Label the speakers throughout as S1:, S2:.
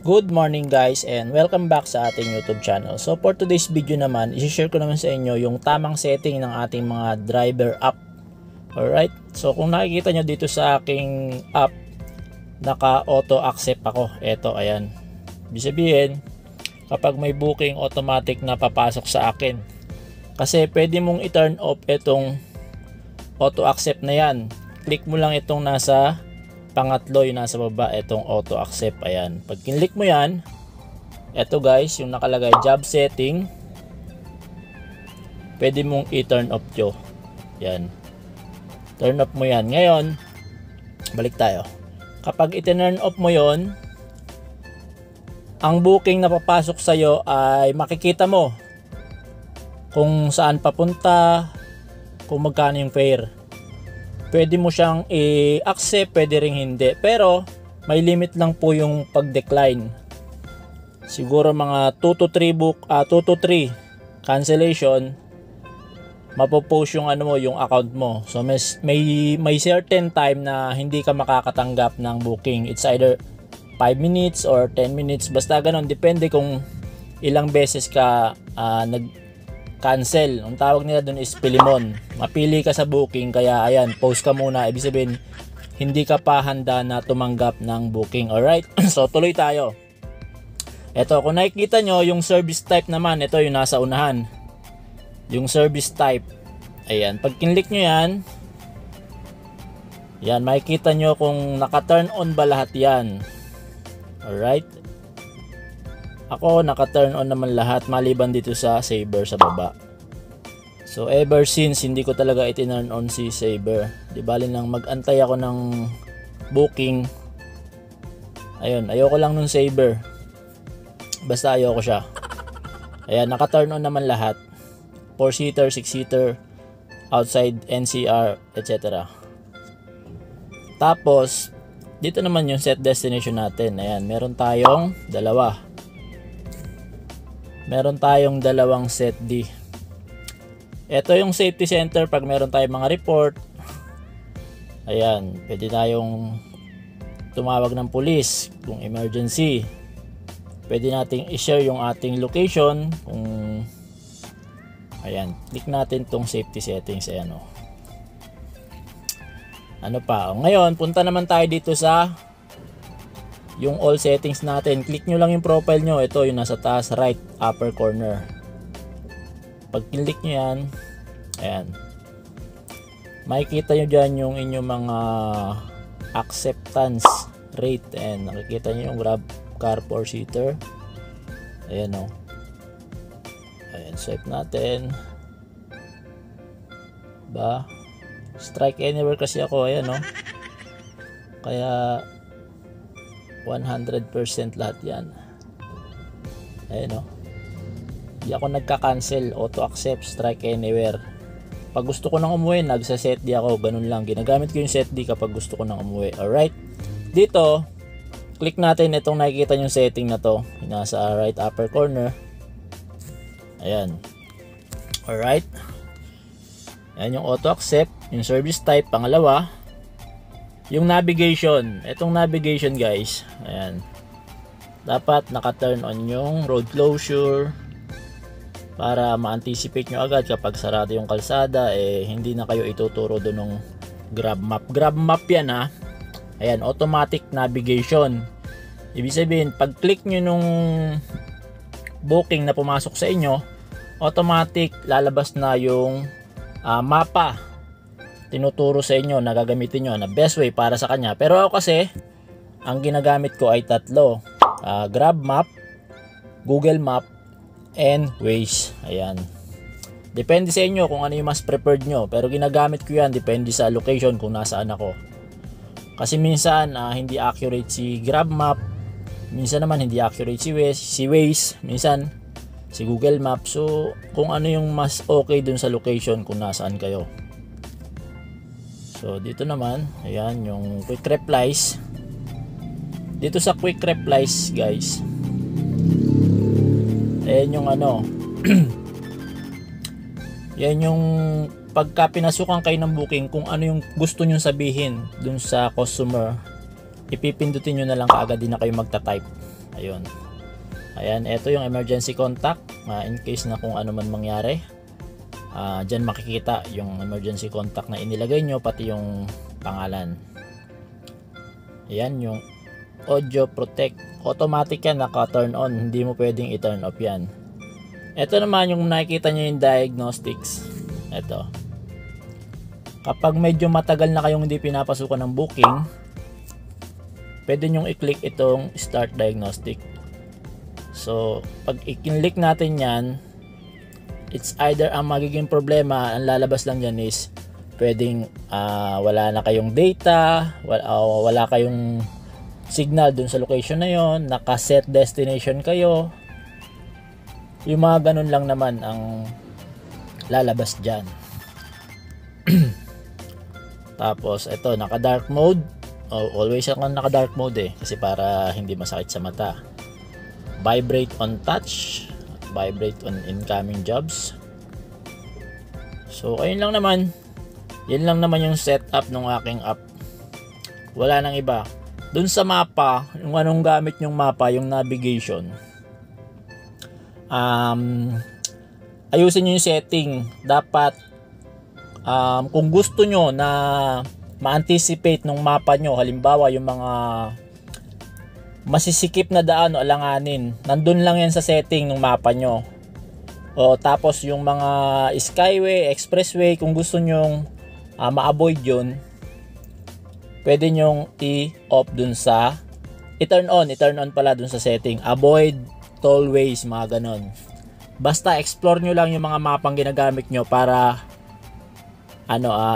S1: Good morning guys and welcome back sa ating YouTube channel. So for today's video naman, i-share ko naman sa inyo yung tamang setting ng ating mga driver app. Alright, so kung nakikita nyo dito sa aking app, naka auto accept ako. Eto, ayan. Ibig sabihin, kapag may booking, automatic na papasok sa akin. Kasi pwede mong i-turn off itong auto accept na yan. Click mo lang itong nasa pangatlo, yung nasa baba, itong auto accept. Ayan, pag kinlik mo yan, eto guys, yung nakalagay job setting, pwede mong i-turn off nyo. Yan, turn off mo yan. Ngayon, balik tayo. Kapag i-turn off mo yon, ang booking na papasok sa'yo ay makikita mo kung saan papunta, kung magkano yung fare. Pwede mo siyang i-accept, pwede ring hindi. Pero may limit lang po yung pag-decline. Siguro mga 2 to 3 cancellation, mapopost yung yung account mo. So may certain time na hindi ka makakatanggap ng booking. It's either 5 minutes or 10 minutes, basta ganun, depende kung ilang beses ka cancel. Ang tawag nila dun is pilimon. Mapili ka sa booking, kaya ayan, post ka muna. Ibig sabihin, hindi ka pa handa na tumanggap ng booking. Alright, so tuloy tayo. Ito, kung nakikita nyo, yung service type naman, ito yung nasa unahan. Yung service type. Ayan, pag kinlik nyo yan, yan, makikita nyo kung naka-turn on ba lahat yan. Alright. Ako, naka-turn on naman lahat, maliban dito sa Saver sa baba. So, ever since, hindi ko talaga itinurn on si Saver. Di bali lang, mag-antay ako ng booking. Ayun, ayoko lang nung Saver. Basta ayoko siya. Ayan, naka-turn on naman lahat. 4-seater, 6-seater, outside NCR, etc. Tapos, dito naman yung set destination natin. Ayan, meron tayong dalawa. Meron tayong dalawang set D. Ito yung safety center pag meron tayong mga report. Ayan, pwede tayong tumawag ng pulis kung emergency. Pwede nating i-share yung ating location kung ayan, click natin tong safety settings. Ayan o. Ano pa? Ngayon, punta naman tayo dito sa yung all settings natin. Click nyo lang yung profile nyo. Ito yung nasa taas right upper corner. Pag click nyo yan, ayan, makikita nyo dyan yung inyong mga acceptance rate. And nakikita nyo yung grab car 4-seater. Ayan o. Ayan, swipe natin. Ba? Strike anywhere kasi ako. Ayan o. Kaya 100% lahat yan. Ayan o. Di ako nagka-cancel. Auto accept, strike anywhere. Pag gusto ko nang umuwi, nagsa-set D ako. Ganun lang. Ginagamit ko yung set D kapag gusto ko nang umuwi. Alright. Dito, click natin itong nakikita yung setting na to. Nasa right upper corner. Ayan. Alright. Ayan yung auto accept. Yung service type, pangalawa. Yung navigation, itong navigation guys, ayan, dapat naka-turn on yung road closure para ma-anticipate nyo agad kapag sarado yung kalsada, hindi na kayo ituturo doon ng grab map. Grab map yan ha. Ayan, automatic navigation. Ibig sabihin, pag click nyo nung booking na pumasok sa inyo, automatic lalabas na yung mapa. Tinuturo sa inyo na gagamitin nyo na best way para sa kanya. Pero ako kasi, ang ginagamit ko ay tatlo. Grab Map, Google Map, and Waze. Ayan. Depende sa inyo kung ano yung mas preferred nyo. Pero ginagamit ko yan, depende sa location kung nasaan ako. Kasi minsan, hindi accurate si Grab Map. Minsan naman, hindi accurate si Waze. Minsan, si Google Map. So, kung ano yung mas okay dun sa location kung nasaan kayo. So dito naman, ayan yung quick replies. Dito sa quick replies guys, ayan yung yan yung pagka pinasukan kayo ng booking, kung ano yung gusto nyo sabihin dun sa customer, ipipindutin nyo na lang kaagad din na kayo magta-type. Ayun. Ayan, ito yung emergency contact. In case na kung ano man mangyari. Dyan makikita yung emergency contact na inilagay nyo, pati yung pangalan. Ayan yung audio protect. Automatic yan, naka-turn on. Hindi mo pwedeng i-turn off yan. Ito naman yung nakikita nyo yung diagnostics. Ito. Kapag medyo matagal na kayong hindi pinapasukan ng booking, pwede nyo i-click itong start diagnostic. So, pag i-click natin yan, it's either ang magiging problema, ang lalabas lang dyan is pwedeng wala na kayong data, wala kayong signal dun sa location na yon, naka-set destination kayo. Yung mga ganun lang naman ang lalabas dyan. Tapos ito, naka-dark mode. Always ako naka-dark mode kasi para hindi masakit sa mata. Vibrate on touch, vibrate on incoming jobs. So ayun lang naman. Yan lang naman yung setup ng aking app. Wala nang iba. Dun sa mapa, yung anong gamit yung mapa, yung navigation. Ayusin nyo yung setting. Dapat kung gusto nyo na ma-anticipate ng mapa nyo, halimbawa yung mga masisikip na daan o alanganin, nandun lang yan sa setting ng mapa nyo. O tapos yung mga skyway, expressway, kung gusto nyong ma-avoid yun, pwede nyong i-off dun sa i-turn on pala dun sa setting. Avoid tollways, mga ganon. Basta explore nyo lang yung mga mapang ginagamit nyo para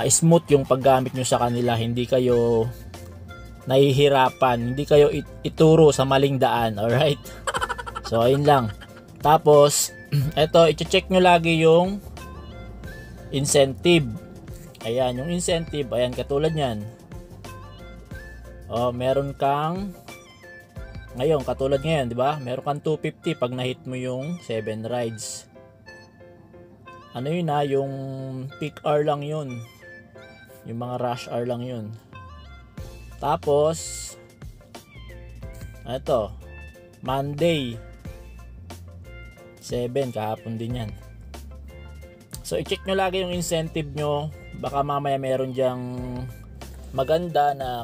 S1: smooth yung paggamit nyo sa kanila. Hindi kayo nahihirapan, hindi kayo ituro sa maling daan. Alright? So ayun lang. Tapos eto, i-check nyo lagi yung incentive. Ayan, yung incentive, ayan, katulad nyan. Meron kang ngayon, katulad ngayon, di ba? Meron kang 250 pag na-hit mo yung 7 rides. Ano yun yung peak hour lang yun. Yung mga rush hour lang yun. Tapos ito, Monday 7, kahapon din yan. So i-check nyo lagi yung incentive nyo. Baka mamaya meron dyang maganda na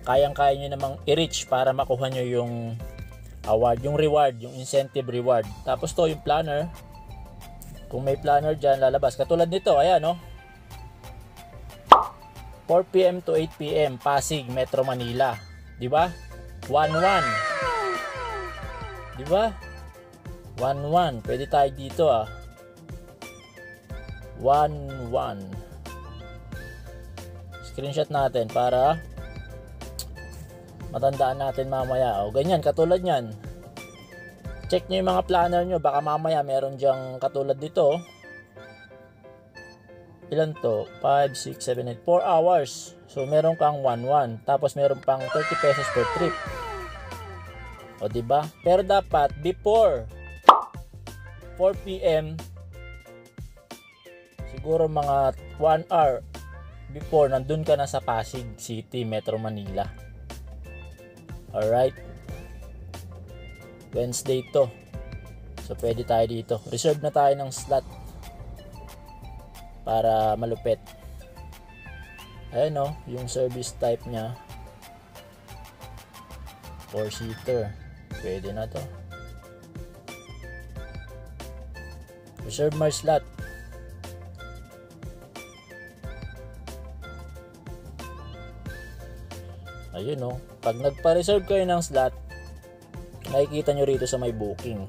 S1: kayang-kaya nyo namang i-reach para makuha nyo yung award, yung reward, yung incentive reward. Tapos to yung planner. Kung may planner dyan, lalabas. Katulad nito, ayan 4 PM to 8 PM, Pasig, Metro Manila. Diba? 1-1. Diba? 1-1. Pwede tayo dito 1-1. Screenshot natin para matandaan natin mamaya. Ganyan, katulad nyan. Check nyo yung mga planner nyo. Baka mamaya meron dyang katulad dito. Ilan to? 5, 6, 7, 8, 4 hours. So meron kang 1-1. Tapos meron pang 30 pesos per trip. Diba? Pero dapat before 4 PM, siguro mga 1 hour before, nandun ka na sa Pasig City, Metro Manila. Alright? Wednesday to. So pwede tayo dito. Reserve na tayo ng slot para malupit. Ayan yung service type nya 4-seater. Pwede na to. Reserve my slot. Ayun pag nagpa-reserve kayo ng slot, nakikita nyo rito sa may booking.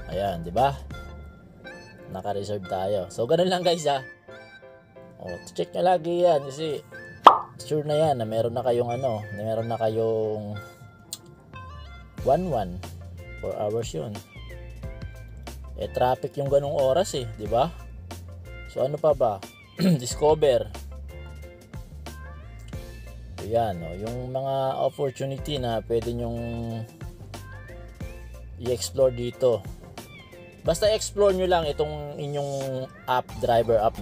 S1: Ayan, di ba? Naka-reserve tayo. So ganun lang guys check nyo lagi yan kasi sure na yan na meron na kayong na meron na kayong 1-1. 4 hours yun. Traffic yung ganung oras di ba? So ano pa ba? Discover. Ayan, yung mga opportunity na pwede nyong i-explore dito. Basta explore nyo lang itong inyong app, driver app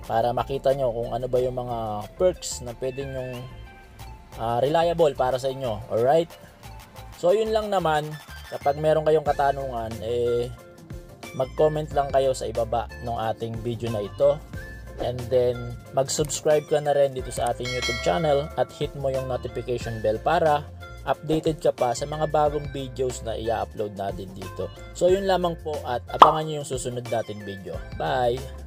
S1: para makita nyo kung ano ba yung mga perks na pwede nyong reliable para sa inyo. Alright? So yun lang naman. Kapag meron kayong katanungan, mag-comment lang kayo sa ibaba ng ating video na ito. And then mag-subscribe ka na rin dito sa ating YouTube channel at hit mo yung notification bell para updated ka pa sa mga bagong videos na i-upload natin dito. So yun lamang po at abangan nyo yung susunod nating video. Bye!